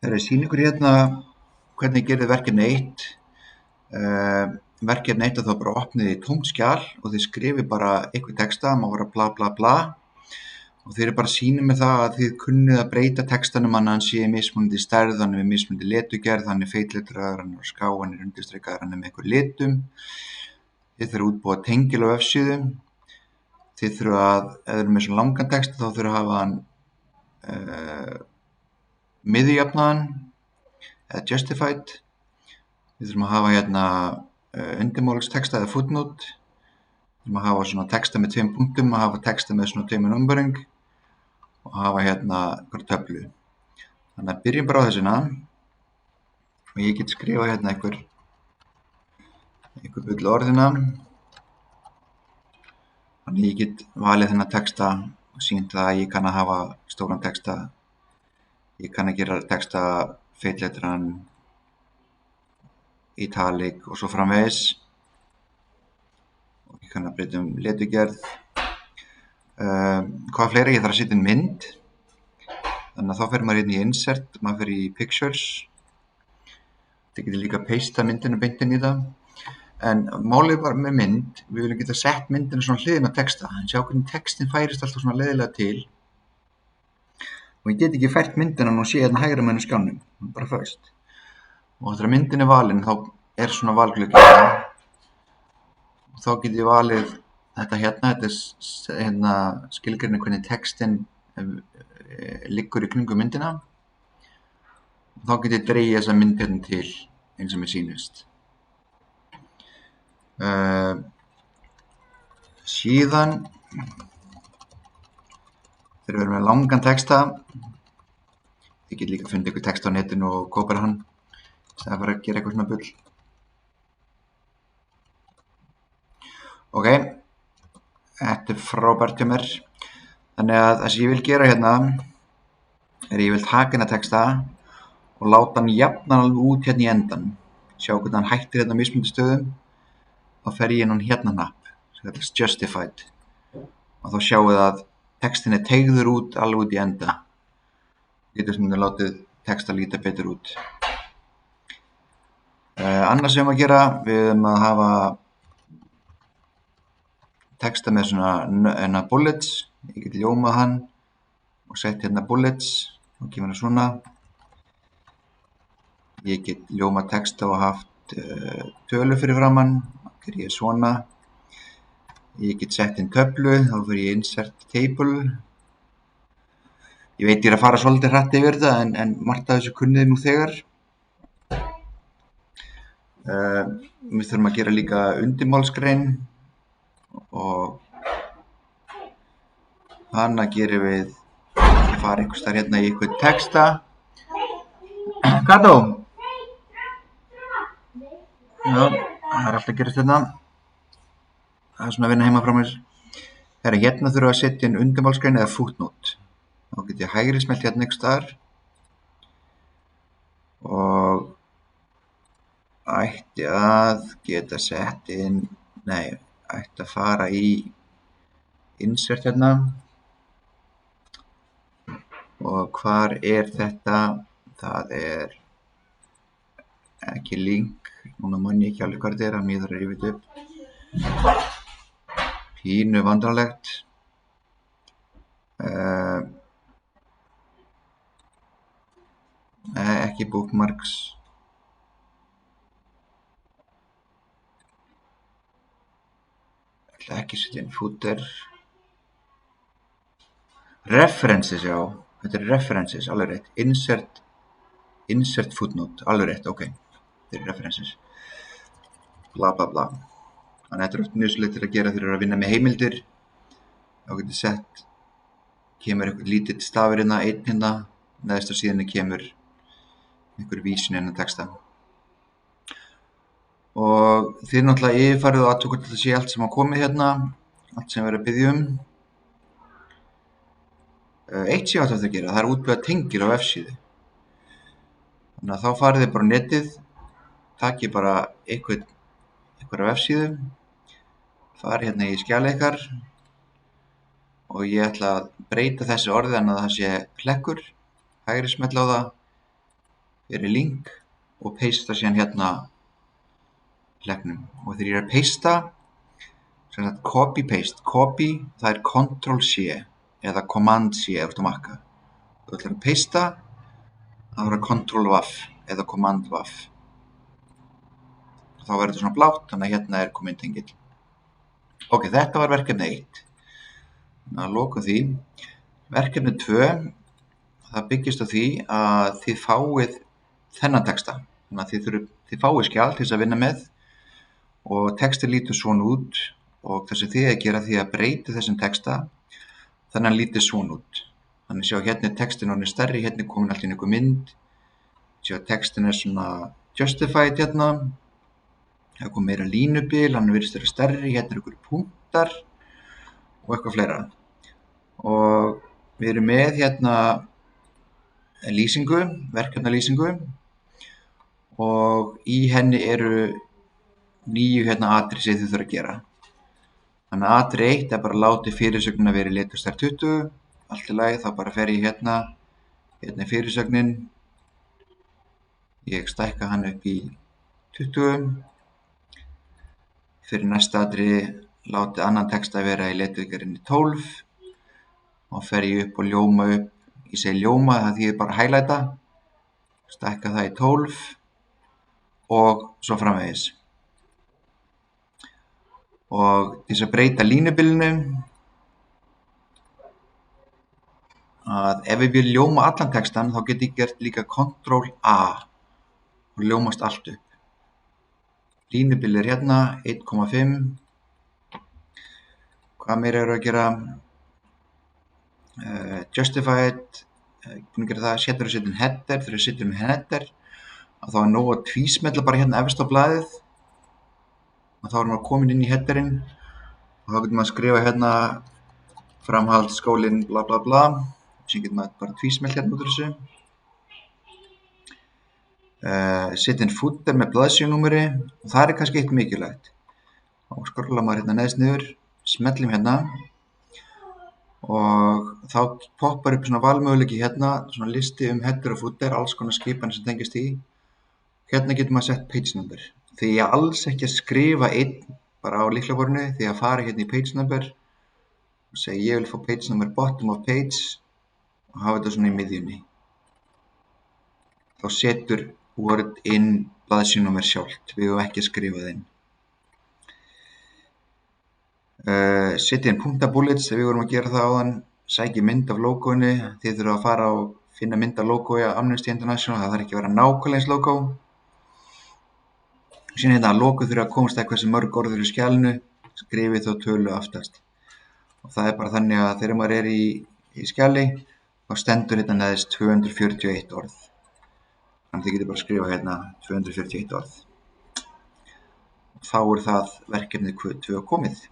Þegar ég sýni ykkur hérna hvernig ég gerði verkefni 1. Verkefni 1 þá bara opnið í tómt skjal og þið skrifið bara eitthvað texta, má vera bla bla bla og þið eru bara að sýna mig það að þið kunnið að breyta textanum að hann sé í mismunandi stærð, hann er með mismunandi litugerð, hann er feitletraður, hann er ská, hann er undirstrikaður, hann er með einhver litum. Þið þurfa að útbúa tengil á vefsíðu. Þið þurfa að, ef þið eru með svona langan texta þá þurfa að hafa hann miðjujafnaðan eða justified. Við þurfum að hafa hérna undirmálstexta eða footnote. Við þurfum að hafa svona texta með 2 punktum, að hafa texta með svona 2 numbering og hafa hérna einhverja töflu. Þannig að byrjum bara á þessina og ég get skrifað hérna einhver bull orðina. Þannig ég get valið þennan texta og sýnt það að ég kann að hafa stóran texta. Ég kann að gera texta feitletran, italic og svo framvegis. Og ég kann að breyta litugerð. Hvað fleira? Ég þarf að setja inn mynd. Þannig að þá fer maður inn í insert, maður fer í pictures. Þið getur líka að pasta myndina beint inn í það. En málið bara með mynd, við viljum geta sett myndina svona hliðin á texta. En sjá hvernig textin færist alltaf svona leiðilega til. Og ég get ekki fært myndina og sé hérna hægra megin á skjánum, bara föst. Og þegar myndin er valin þá er svona valgluggi hérna. Og þá get ég valið þetta hérna, þetta er hérna skilgreina hvernig textin liggur í kringum myndina. Og þá get ég dregið þessa mynd hérna til eins og mér sýnist. Síðan þegar við erum með langan texta, þið getur líka að finna einhver texta á netinu og kópera hann það er bara að gera eitthvað svona bull. Ok, þetta er frábært hjá mér. Þannig að það sem ég vil gera hérna er ég vil taka hérna texta og láta hann jafna alveg út hérna í endan. Sjá hvernig hann hættir hérna á mismunandi stöðum. Þá fer ég inn hérna hnapp sem kallast justified og þá sjáum við að textin er teygður út alveg út í enda. Getur sem við látið texta líta betur út. Annars sem við að gera, við erum að hafa texta með svona bullets. Ég get ljómað hann og sett hérna bullets og kemur það svona. Ég get ljómað texta og haft tölu fyrir framann. Ger ég svona. Ég get sett inn töflu, þá fyrir ég insert table. Ég veit ég er að fara svolítið hratt yfir þetta en margt af þessu kunnið nú þegar. Við þurfum að gera líka undirmálsgrein og hana gerum við að fara einhvers staðar hérna í einhvern texta. Kato! Já, það er alltaf að gerast hérna. Það er svona að vinna heima frá mér. Hérna þurfum við að setja inn undirmálsgrein eða footnote. Þá get ég hægri smellt hérna einhvers staðar og ætti að geta sett inn, ætti að fara í insert hérna og hvar er þetta? Það er ekki link, núna man ég ekki alveg hvað þetta er, að mér þarf að rifja þetta upp. Pínu vandrarlegt. Ekki bookmarks. Ætla ekki að setja inn footer. References, já. Þetta er references, alveg rétt. Insert footnote, alveg rétt, ok. Þetta er references. Bla bla bla. Þannig að þetta er oft nöðsynlegt til að gera þegar þið eru að vinna með heimildir. Þá getur sett, kemur eitthvað lítill stafur hérna, einn hérna, neðst á síðunni kemur einhver vísun hérna texta. Og þið náttúrulega yfirfarið og aðtökur til að sé allt sem á komið hérna, allt sem við erum að biðja um. Eitt sem ég átti að gera, það er að útbúa tengil á vefsíðu. Þannig að þá farið þið bara á netið, takið bara einhverja vefsíðu, farið hérna í skjalið ykkar og ég ætla að breyta þessu orði þannig að það sé hlekkur, hægri smella á það fyrir link og pasta síðan hérna leggnum. Og þegar ég er að pasta, sem sagt copy paste, copy það er Ctrl-C eða Command-C ef þú ert á Mac. Þú ætlar að pasta, það verður Ctrl-V eða Command-V. Þá verður þetta svona blátt, þannig að hérna er kominn tengill. Ok, þetta var verkefni 1. Þannig að lokum því. Verkefni 2, það byggist á því að þið fáið þennan texta. Þannig að þið fáið skjal til þess að vinna með og texti lítur svona út og það sem þið að gera því að breyta þessum texta þannig að hann lítur svona út. Þannig sjá hérna er textin orðinn stærri, hérna er komin allt í einhver mynd. Sjá textin er svona justified hérna. Það kom meira línubil, hann virðist vera stærri, hérna er einhverjir punktar og eitthvað fleira. Og við erum með hérna lýsingu, verkefnalýsingu og í henni eru 9 hérna atriði sem þið þurfa að gera. Þannig að atriði 1 er bara að láta fyrirsögnina vera í leturstærð 20, allt í lagi, þá bara fer ég hérna er fyrirsögnin, ég stækka hann upp í 20. Fyrir næsta atriði látið annan texta vera í leturgerðinni 12 og fer ég upp og ljóma upp. Ég segi ljóma, það þýðir bara highlighta, stækka það í 12 og svo framvegis. Og til þess að breyta línubilinu, að ef ég vil ljóma allan textan þá get ég gert líka Ctrl-A og ljómast allt upp. Línubil er hérna 1,5. Hvað meira eru að gera? Justified, búin að gera það, setur að setja um header, þegar ég setur um header að þá er nóg að tvísmella bara hérna efst á blaðið og þá er maður komin inn í headerinn og þá getur maður að skrifa hérna framhaldsskólinn bla bla bla, sem getur maður bara tvísmella hérna út úr þessu. Setja inn footer með blaðsíðunúmeri og það er kannski eitt mikilvægt. Þá skrollar maður hérna neðst niður, smellum hérna og þá poppar upp svona valmöguleiki hérna, svona listi header og footer, alls konar skipanir sem tengist í. Hérna getur maður sett page number. Því ég alls ekki að skrifa einn bara á lyklaborðinu, því að fara hérna í page number og segja ég vil fá page number bottom of page og hafa þetta svona í miðjunni. Þá setur Word inn blaðsíðunúmer sjálft, við höfum ekki að skrifa það inn. Setja inn punktabullets þegar við vorum að gera það áðan, sækja mynd af logoinu, þið þurfa að fara og finna mynd af logoi á Amnesty International, það þarf ekki að vera nákvæmlega eins logo. Síðan hérna að logo þurfa að komast eitthvað sem mörg orð eru í skjalinu, skrifið þá tölu aftast. Og það er bara þannig að þegar maður er í skjali, þá stendur hérna neðst 241 orð. Þannig að þið getur bara að skrifa hérna 241 orð. Þá er það verkefnið 2 komið.